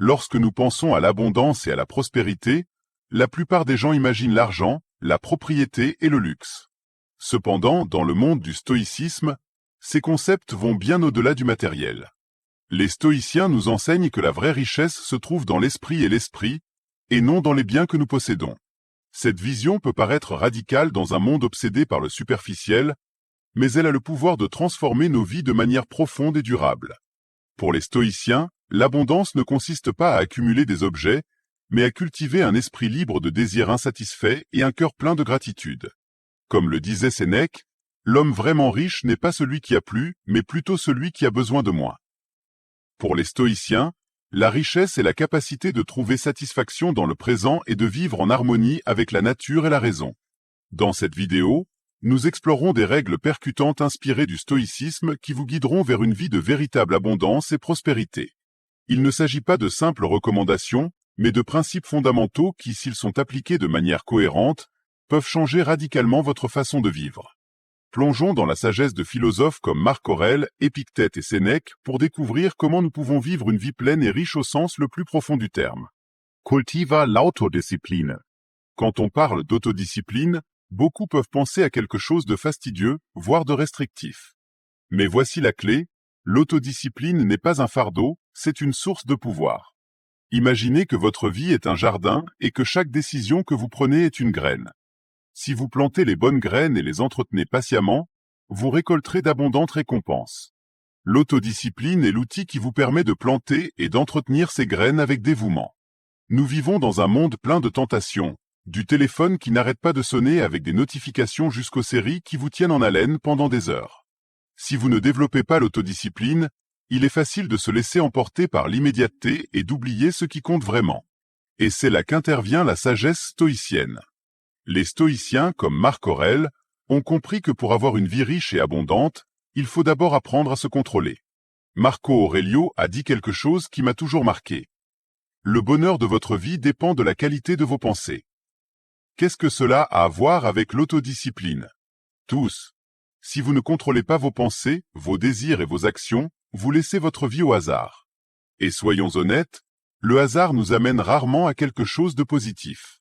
Lorsque nous pensons à l'abondance et à la prospérité, la plupart des gens imaginent l'argent, la propriété et le luxe. Cependant, dans le monde du stoïcisme, ces concepts vont bien au-delà du matériel. Les stoïciens nous enseignent que la vraie richesse se trouve dans l'esprit et non dans les biens que nous possédons. Cette vision peut paraître radicale dans un monde obsédé par le superficiel, mais elle a le pouvoir de transformer nos vies de manière profonde et durable. Pour les stoïciens, l'abondance ne consiste pas à accumuler des objets, mais à cultiver un esprit libre de désirs insatisfaits et un cœur plein de gratitude. Comme le disait Sénèque, l'homme vraiment riche n'est pas celui qui a plus, mais plutôt celui qui a besoin de moins. Pour les stoïciens, la richesse est la capacité de trouver satisfaction dans le présent et de vivre en harmonie avec la nature et la raison. Dans cette vidéo, nous explorons des règles percutantes inspirées du stoïcisme qui vous guideront vers une vie de véritable abondance et prospérité. Il ne s'agit pas de simples recommandations, mais de principes fondamentaux qui, s'ils sont appliqués de manière cohérente, peuvent changer radicalement votre façon de vivre. Plongeons dans la sagesse de philosophes comme Marc Aurèle, Épictète et Sénèque pour découvrir comment nous pouvons vivre une vie pleine et riche au sens le plus profond du terme. Cultiva l'autodiscipline. Quand on parle d'autodiscipline, beaucoup peuvent penser à quelque chose de fastidieux, voire de restrictif. Mais voici la clé, l'autodiscipline n'est pas un fardeau, c'est une source de pouvoir. Imaginez que votre vie est un jardin et que chaque décision que vous prenez est une graine. Si vous plantez les bonnes graines et les entretenez patiemment, vous récolterez d'abondantes récompenses. L'autodiscipline est l'outil qui vous permet de planter et d'entretenir ces graines avec dévouement. Nous vivons dans un monde plein de tentations, du téléphone qui n'arrête pas de sonner avec des notifications jusqu'aux séries qui vous tiennent en haleine pendant des heures. Si vous ne développez pas l'autodiscipline, il est facile de se laisser emporter par l'immédiateté et d'oublier ce qui compte vraiment. Et c'est là qu'intervient la sagesse stoïcienne. Les stoïciens, comme Marc Aurèle, ont compris que pour avoir une vie riche et abondante, il faut d'abord apprendre à se contrôler. Marco Aurelio a dit quelque chose qui m'a toujours marqué. Le bonheur de votre vie dépend de la qualité de vos pensées. Qu'est-ce que cela a à voir avec l'autodiscipline? Tous. Si vous ne contrôlez pas vos pensées, vos désirs et vos actions, vous laissez votre vie au hasard. Et soyons honnêtes, le hasard nous amène rarement à quelque chose de positif.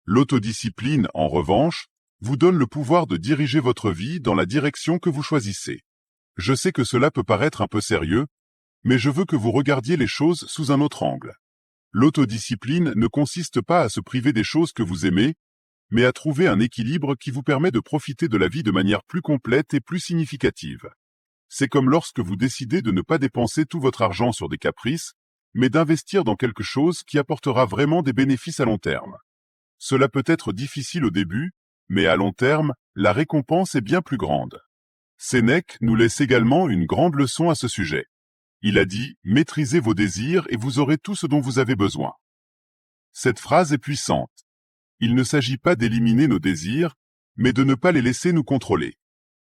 L'autodiscipline, en revanche, vous donne le pouvoir de diriger votre vie dans la direction que vous choisissez. Je sais que cela peut paraître un peu sérieux, mais je veux que vous regardiez les choses sous un autre angle. L'autodiscipline ne consiste pas à se priver des choses que vous aimez, mais à trouver un équilibre qui vous permet de profiter de la vie de manière plus complète et plus significative. C'est comme lorsque vous décidez de ne pas dépenser tout votre argent sur des caprices, mais d'investir dans quelque chose qui apportera vraiment des bénéfices à long terme. Cela peut être difficile au début, mais à long terme, la récompense est bien plus grande. Sénèque nous laisse également une grande leçon à ce sujet. Il a dit « Maîtrisez vos désirs et vous aurez tout ce dont vous avez besoin ». Cette phrase est puissante. Il ne s'agit pas d'éliminer nos désirs, mais de ne pas les laisser nous contrôler.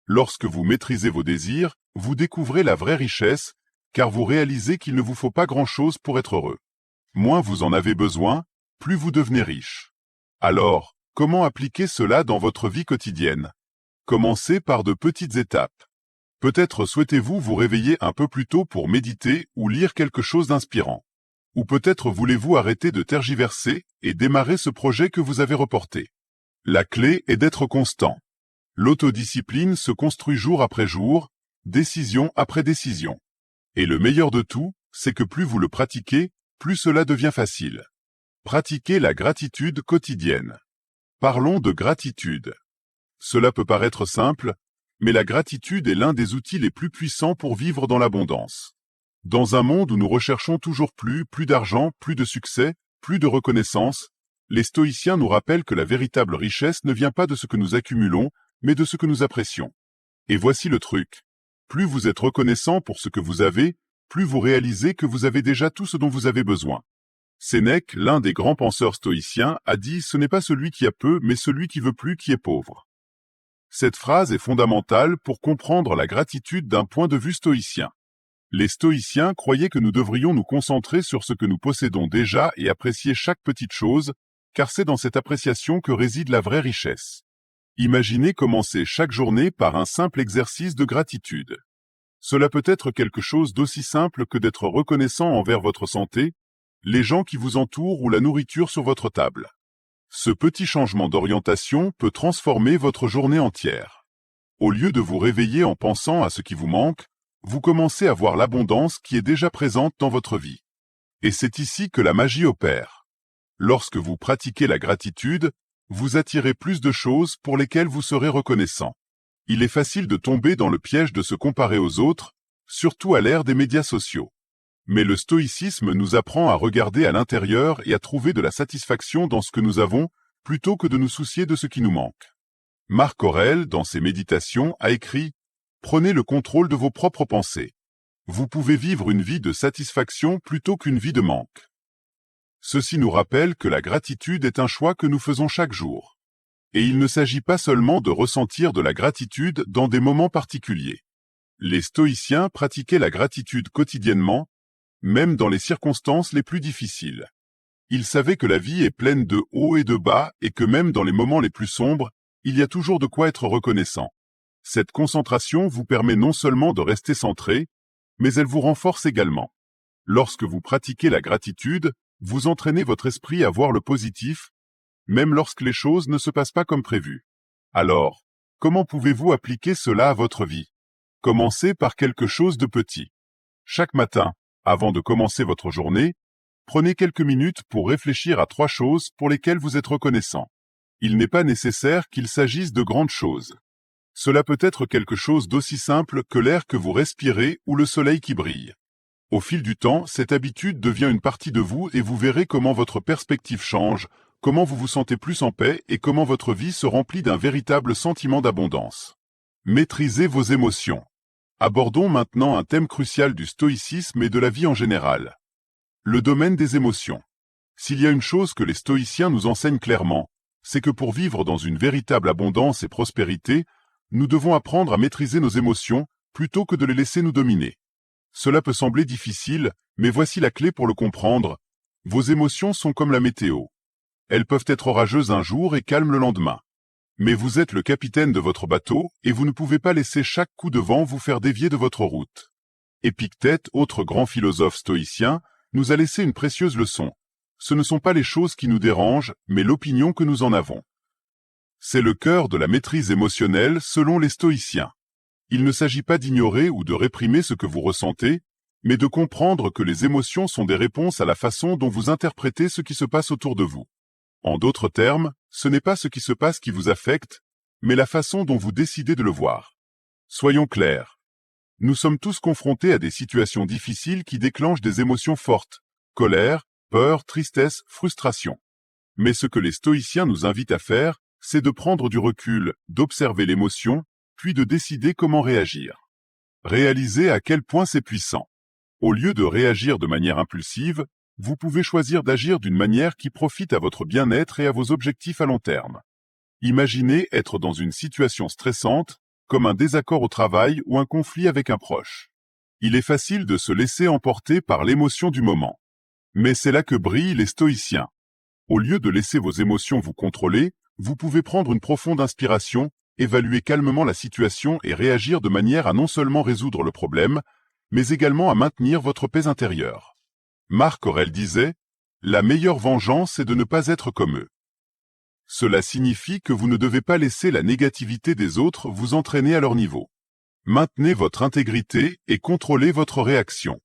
Lorsque vous maîtrisez vos désirs, vous découvrez la vraie richesse, car vous réalisez qu'il ne vous faut pas grand-chose pour être heureux. Moins vous en avez besoin, plus vous devenez riche. Alors, comment appliquer cela dans votre vie quotidienne? Commencez par de petites étapes. Peut-être souhaitez-vous vous réveiller un peu plus tôt pour méditer ou lire quelque chose d'inspirant. Ou peut-être voulez-vous arrêter de tergiverser et démarrer ce projet que vous avez reporté. La clé est d'être constant. L'autodiscipline se construit jour après jour, décision après décision. Et le meilleur de tout, c'est que plus vous le pratiquez, plus cela devient facile. Pratiquez la gratitude quotidienne. Parlons de gratitude. Cela peut paraître simple, mais la gratitude est l'un des outils les plus puissants pour vivre dans l'abondance. Dans un monde où nous recherchons toujours plus d'argent, plus de succès, plus de reconnaissance, les stoïciens nous rappellent que la véritable richesse ne vient pas de ce que nous accumulons, mais de ce que nous apprécions. Et voici le truc. Plus vous êtes reconnaissant pour ce que vous avez, plus vous réalisez que vous avez déjà tout ce dont vous avez besoin. Sénèque, l'un des grands penseurs stoïciens, a dit « Ce n'est pas celui qui a peu, mais celui qui veut plus qui est pauvre ». Cette phrase est fondamentale pour comprendre la gratitude d'un point de vue stoïcien. Les stoïciens croyaient que nous devrions nous concentrer sur ce que nous possédons déjà et apprécier chaque petite chose, car c'est dans cette appréciation que réside la vraie richesse. Imaginez commencer chaque journée par un simple exercice de gratitude. Cela peut être quelque chose d'aussi simple que d'être reconnaissant envers votre santé, les gens qui vous entourent ou la nourriture sur votre table. Ce petit changement d'orientation peut transformer votre journée entière. Au lieu de vous réveiller en pensant à ce qui vous manque, vous commencez à voir l'abondance qui est déjà présente dans votre vie. Et c'est ici que la magie opère. Lorsque vous pratiquez la gratitude, vous attirez plus de choses pour lesquelles vous serez reconnaissant. Il est facile de tomber dans le piège de se comparer aux autres, surtout à l'ère des médias sociaux. Mais le stoïcisme nous apprend à regarder à l'intérieur et à trouver de la satisfaction dans ce que nous avons, plutôt que de nous soucier de ce qui nous manque. Marc Aurèle, dans ses méditations, a écrit « Prenez le contrôle de vos propres pensées. Vous pouvez vivre une vie de satisfaction plutôt qu'une vie de manque. » Ceci nous rappelle que la gratitude est un choix que nous faisons chaque jour. Et il ne s'agit pas seulement de ressentir de la gratitude dans des moments particuliers. Les stoïciens pratiquaient la gratitude quotidiennement, même dans les circonstances les plus difficiles. Ils savaient que la vie est pleine de hauts et de bas et que même dans les moments les plus sombres, il y a toujours de quoi être reconnaissant. Cette concentration vous permet non seulement de rester centré, mais elle vous renforce également. Lorsque vous pratiquez la gratitude, vous entraînez votre esprit à voir le positif, même lorsque les choses ne se passent pas comme prévu. Alors, comment pouvez-vous appliquer cela à votre vie? Commencez par quelque chose de petit. Chaque matin, avant de commencer votre journée, prenez quelques minutes pour réfléchir à 3 choses pour lesquelles vous êtes reconnaissant. Il n'est pas nécessaire qu'il s'agisse de grandes choses. Cela peut être quelque chose d'aussi simple que l'air que vous respirez ou le soleil qui brille. Au fil du temps, cette habitude devient une partie de vous et vous verrez comment votre perspective change, comment vous vous sentez plus en paix et comment votre vie se remplit d'un véritable sentiment d'abondance. Maîtrisez vos émotions. Abordons maintenant un thème crucial du stoïcisme et de la vie en général. Le domaine des émotions. S'il y a une chose que les stoïciens nous enseignent clairement, c'est que pour vivre dans une véritable abondance et prospérité, nous devons apprendre à maîtriser nos émotions plutôt que de les laisser nous dominer. Cela peut sembler difficile, mais voici la clé pour le comprendre. Vos émotions sont comme la météo. Elles peuvent être orageuses un jour et calmes le lendemain. Mais vous êtes le capitaine de votre bateau et vous ne pouvez pas laisser chaque coup de vent vous faire dévier de votre route. Épictète, autre grand philosophe stoïcien, nous a laissé une précieuse leçon. Ce ne sont pas les choses qui nous dérangent, mais l'opinion que nous en avons. C'est le cœur de la maîtrise émotionnelle selon les stoïciens. Il ne s'agit pas d'ignorer ou de réprimer ce que vous ressentez, mais de comprendre que les émotions sont des réponses à la façon dont vous interprétez ce qui se passe autour de vous. En d'autres termes, ce n'est pas ce qui se passe qui vous affecte, mais la façon dont vous décidez de le voir. Soyons clairs. Nous sommes tous confrontés à des situations difficiles qui déclenchent des émotions fortes, colère, peur, tristesse, frustration. Mais ce que les stoïciens nous invitent à faire, c'est de prendre du recul, d'observer l'émotion, puis de décider comment réagir. Réalisez à quel point c'est puissant. Au lieu de réagir de manière impulsive, vous pouvez choisir d'agir d'une manière qui profite à votre bien-être et à vos objectifs à long terme. Imaginez être dans une situation stressante, comme un désaccord au travail ou un conflit avec un proche. Il est facile de se laisser emporter par l'émotion du moment. Mais c'est là que brillent les stoïciens. Au lieu de laisser vos émotions vous contrôler, vous pouvez prendre une profonde inspiration, évaluer calmement la situation et réagir de manière à non seulement résoudre le problème, mais également à maintenir votre paix intérieure. Marc Aurèle disait « La meilleure vengeance est de ne pas être comme eux ». Cela signifie que vous ne devez pas laisser la négativité des autres vous entraîner à leur niveau. Maintenez votre intégrité et contrôlez votre réaction.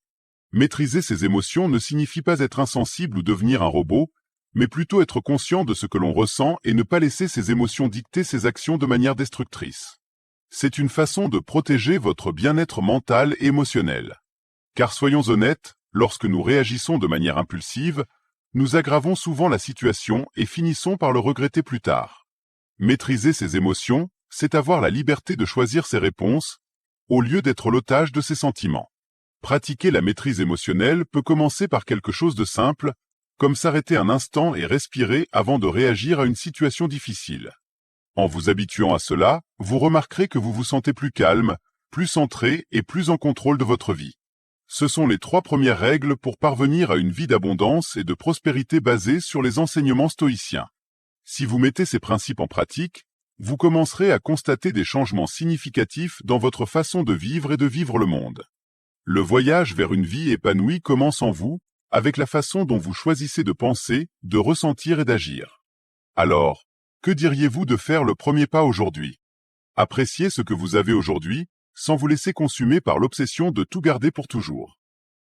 Maîtriser ses émotions ne signifie pas être insensible ou devenir un robot, mais plutôt être conscient de ce que l'on ressent et ne pas laisser ses émotions dicter ses actions de manière destructrice. C'est une façon de protéger votre bien-être mental et émotionnel. Car soyons honnêtes, lorsque nous réagissons de manière impulsive, nous aggravons souvent la situation et finissons par le regretter plus tard. Maîtriser ses émotions, c'est avoir la liberté de choisir ses réponses, au lieu d'être l'otage de ses sentiments. Pratiquer la maîtrise émotionnelle peut commencer par quelque chose de simple, comme s'arrêter un instant et respirer avant de réagir à une situation difficile. En vous habituant à cela, vous remarquerez que vous vous sentez plus calme, plus centré et plus en contrôle de votre vie. Ce sont les 3 premières règles pour parvenir à une vie d'abondance et de prospérité basée sur les enseignements stoïciens. Si vous mettez ces principes en pratique, vous commencerez à constater des changements significatifs dans votre façon de vivre et de vivre le monde. Le voyage vers une vie épanouie commence en vous, avec la façon dont vous choisissez de penser, de ressentir et d'agir. Alors, que diriez-vous de faire le premier pas aujourd'hui? Appréciez ce que vous avez aujourd'hui, sans vous laisser consumer par l'obsession de tout garder pour toujours.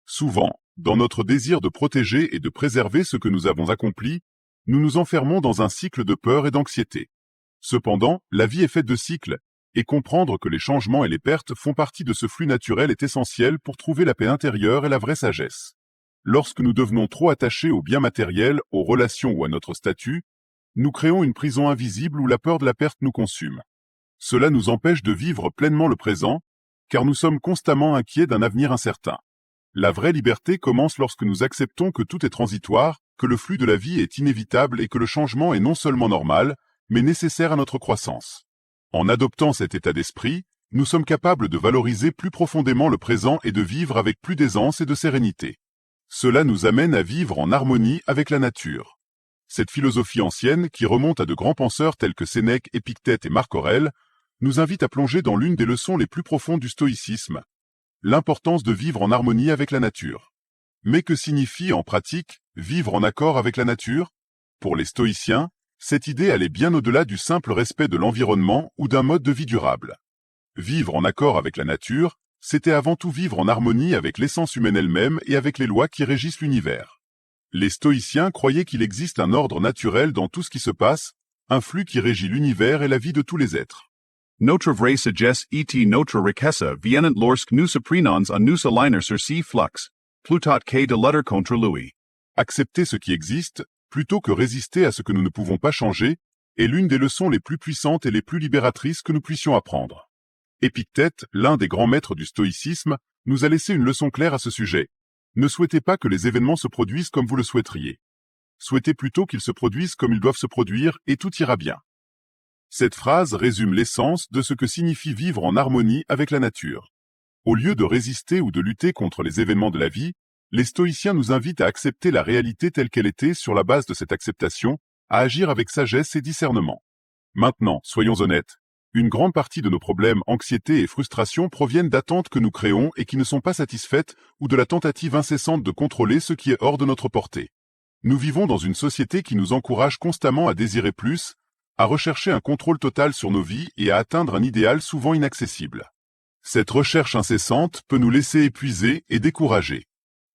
Souvent, dans notre désir de protéger et de préserver ce que nous avons accompli, nous nous enfermons dans un cycle de peur et d'anxiété. Cependant, la vie est faite de cycles, et comprendre que les changements et les pertes font partie de ce flux naturel est essentiel pour trouver la paix intérieure et la vraie sagesse. Lorsque nous devenons trop attachés aux biens matériels, aux relations ou à notre statut, nous créons une prison invisible où la peur de la perte nous consume. Cela nous empêche de vivre pleinement le présent, car nous sommes constamment inquiets d'un avenir incertain. La vraie liberté commence lorsque nous acceptons que tout est transitoire, que le flux de la vie est inévitable et que le changement est non seulement normal, mais nécessaire à notre croissance. En adoptant cet état d'esprit, nous sommes capables de valoriser plus profondément le présent et de vivre avec plus d'aisance et de sérénité. Cela nous amène à vivre en harmonie avec la nature. Cette philosophie ancienne, qui remonte à de grands penseurs tels que Sénèque, Épictète et Marc Aurèle, nous invite à plonger dans l'une des leçons les plus profondes du stoïcisme, l'importance de vivre en harmonie avec la nature. Mais que signifie en pratique vivre en accord avec la nature? Pour les stoïciens, cette idée allait bien au-delà du simple respect de l'environnement ou d'un mode de vie durable. Vivre en accord avec la nature, c'était avant tout vivre en harmonie avec l'essence humaine elle-même et avec les lois qui régissent l'univers. Les stoïciens croyaient qu'il existe un ordre naturel dans tout ce qui se passe, un flux qui régit l'univers et la vie de tous les êtres. Notre vraie sagesse et notre riqueza viennent lorsque nous apprenons à nous aligner sur ces flux, plutôt que de lutter contre lui. Accepter ce qui existe, plutôt que résister à ce que nous ne pouvons pas changer, est l'une des leçons les plus puissantes et les plus libératrices que nous puissions apprendre. Épictète, l'un des grands maîtres du stoïcisme, nous a laissé une leçon claire à ce sujet. Ne souhaitez pas que les événements se produisent comme vous le souhaiteriez. Souhaitez plutôt qu'ils se produisent comme ils doivent se produire et tout ira bien. Cette phrase résume l'essence de ce que signifie vivre en harmonie avec la nature. Au lieu de résister ou de lutter contre les événements de la vie, les stoïciens nous invitent à accepter la réalité telle qu'elle était sur la base de cette acceptation, à agir avec sagesse et discernement. Maintenant, soyons honnêtes, une grande partie de nos problèmes, anxiété et frustration proviennent d'attentes que nous créons et qui ne sont pas satisfaites ou de la tentative incessante de contrôler ce qui est hors de notre portée. Nous vivons dans une société qui nous encourage constamment à désirer plus, à rechercher un contrôle total sur nos vies et à atteindre un idéal souvent inaccessible. Cette recherche incessante peut nous laisser épuisés et découragés.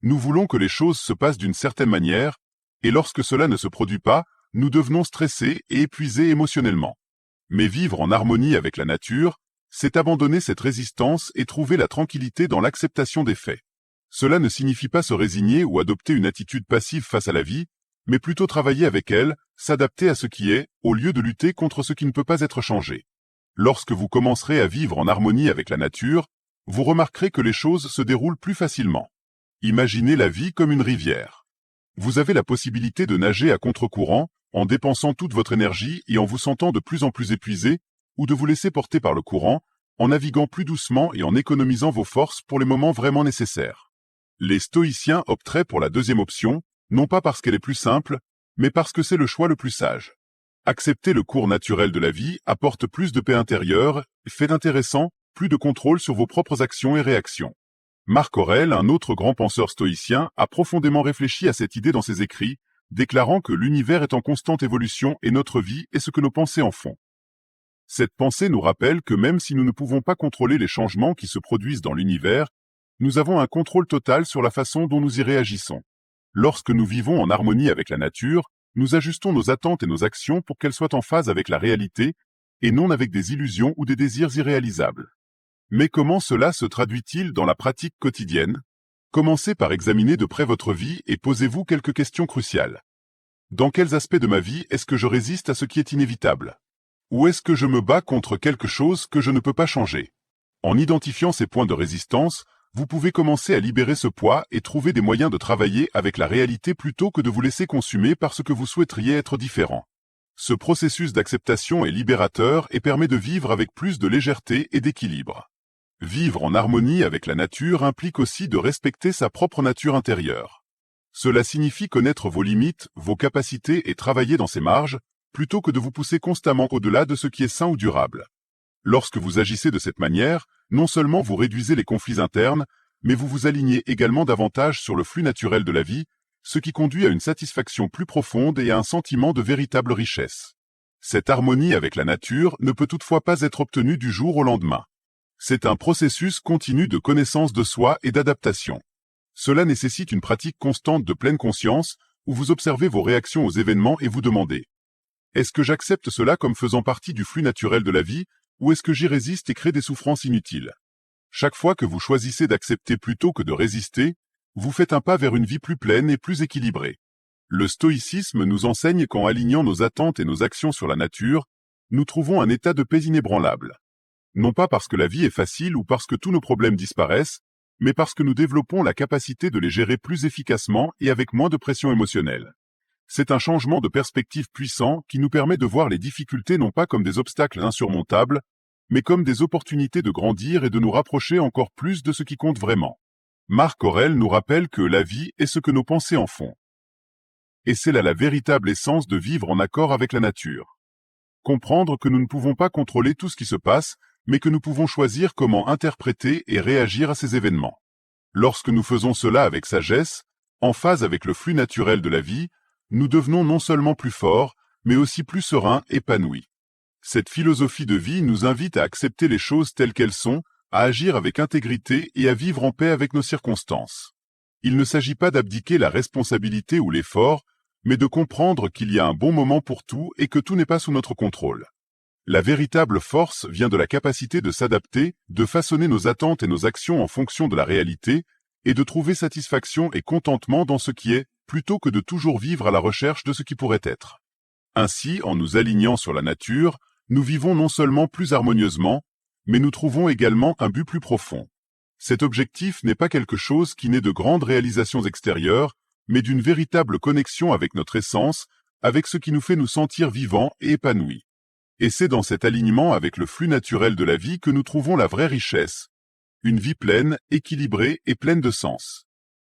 Nous voulons que les choses se passent d'une certaine manière, et lorsque cela ne se produit pas, nous devenons stressés et épuisés émotionnellement. Mais vivre en harmonie avec la nature, c'est abandonner cette résistance et trouver la tranquillité dans l'acceptation des faits. Cela ne signifie pas se résigner ou adopter une attitude passive face à la vie, mais plutôt travailler avec elle, s'adapter à ce qui est, au lieu de lutter contre ce qui ne peut pas être changé. Lorsque vous commencerez à vivre en harmonie avec la nature, vous remarquerez que les choses se déroulent plus facilement. Imaginez la vie comme une rivière. Vous avez la possibilité de nager à contre-courant, en dépensant toute votre énergie et en vous sentant de plus en plus épuisé, ou de vous laisser porter par le courant, en naviguant plus doucement et en économisant vos forces pour les moments vraiment nécessaires. Les stoïciens opteraient pour la deuxième option, non pas parce qu'elle est plus simple, mais parce que c'est le choix le plus sage. Accepter le cours naturel de la vie apporte plus de paix intérieure, fait d'intéressant, plus de contrôle sur vos propres actions et réactions. Marc Aurèle, un autre grand penseur stoïcien, a profondément réfléchi à cette idée dans ses écrits, déclarant que l'univers est en constante évolution et notre vie est ce que nos pensées en font. Cette pensée nous rappelle que même si nous ne pouvons pas contrôler les changements qui se produisent dans l'univers, nous avons un contrôle total sur la façon dont nous y réagissons. Lorsque nous vivons en harmonie avec la nature, nous ajustons nos attentes et nos actions pour qu'elles soient en phase avec la réalité, et non avec des illusions ou des désirs irréalisables. Mais comment cela se traduit-il dans la pratique quotidienne? Commencez par examiner de près votre vie et posez-vous quelques questions cruciales. Dans quels aspects de ma vie est-ce que je résiste à ce qui est inévitable? Ou est-ce que je me bats contre quelque chose que je ne peux pas changer? En identifiant ces points de résistance, vous pouvez commencer à libérer ce poids et trouver des moyens de travailler avec la réalité plutôt que de vous laisser consumer par ce que vous souhaiteriez être différent. Ce processus d'acceptation est libérateur et permet de vivre avec plus de légèreté et d'équilibre. Vivre en harmonie avec la nature implique aussi de respecter sa propre nature intérieure. Cela signifie connaître vos limites, vos capacités et travailler dans ces marges, plutôt que de vous pousser constamment au-delà de ce qui est sain ou durable. Lorsque vous agissez de cette manière, non seulement vous réduisez les conflits internes, mais vous vous alignez également davantage sur le flux naturel de la vie, ce qui conduit à une satisfaction plus profonde et à un sentiment de véritable richesse. Cette harmonie avec la nature ne peut toutefois pas être obtenue du jour au lendemain. C'est un processus continu de connaissance de soi et d'adaptation. Cela nécessite une pratique constante de pleine conscience, où vous observez vos réactions aux événements et vous demandez: est-ce que j'accepte cela comme faisant partie du flux naturel de la vie, ou est-ce que j'y résiste et crée des souffrances inutiles? Chaque fois que vous choisissez d'accepter plutôt que de résister, vous faites un pas vers une vie plus pleine et plus équilibrée. Le stoïcisme nous enseigne qu'en alignant nos attentes et nos actions sur la nature, nous trouvons un état de paix inébranlable. Non pas parce que la vie est facile ou parce que tous nos problèmes disparaissent, mais parce que nous développons la capacité de les gérer plus efficacement et avec moins de pression émotionnelle. C'est un changement de perspective puissant qui nous permet de voir les difficultés non pas comme des obstacles insurmontables, mais comme des opportunités de grandir et de nous rapprocher encore plus de ce qui compte vraiment. Marc Aurèle nous rappelle que la vie est ce que nos pensées en font. Et c'est là la véritable essence de vivre en accord avec la nature. Comprendre que nous ne pouvons pas contrôler tout ce qui se passe, mais que nous pouvons choisir comment interpréter et réagir à ces événements. Lorsque nous faisons cela avec sagesse, en phase avec le flux naturel de la vie, nous devenons non seulement plus forts, mais aussi plus sereins, épanouis. Cette philosophie de vie nous invite à accepter les choses telles qu'elles sont, à agir avec intégrité et à vivre en paix avec nos circonstances. Il ne s'agit pas d'abdiquer la responsabilité ou l'effort, mais de comprendre qu'il y a un bon moment pour tout et que tout n'est pas sous notre contrôle. La véritable force vient de la capacité de s'adapter, de façonner nos attentes et nos actions en fonction de la réalité, et de trouver satisfaction et contentement dans ce qui est, plutôt que de toujours vivre à la recherche de ce qui pourrait être. Ainsi, en nous alignant sur la nature, nous vivons non seulement plus harmonieusement, mais nous trouvons également un but plus profond. Cet objectif n'est pas quelque chose qui naît de grandes réalisations extérieures, mais d'une véritable connexion avec notre essence, avec ce qui nous fait nous sentir vivants et épanouis. Et c'est dans cet alignement avec le flux naturel de la vie que nous trouvons la vraie richesse. Une vie pleine, équilibrée et pleine de sens.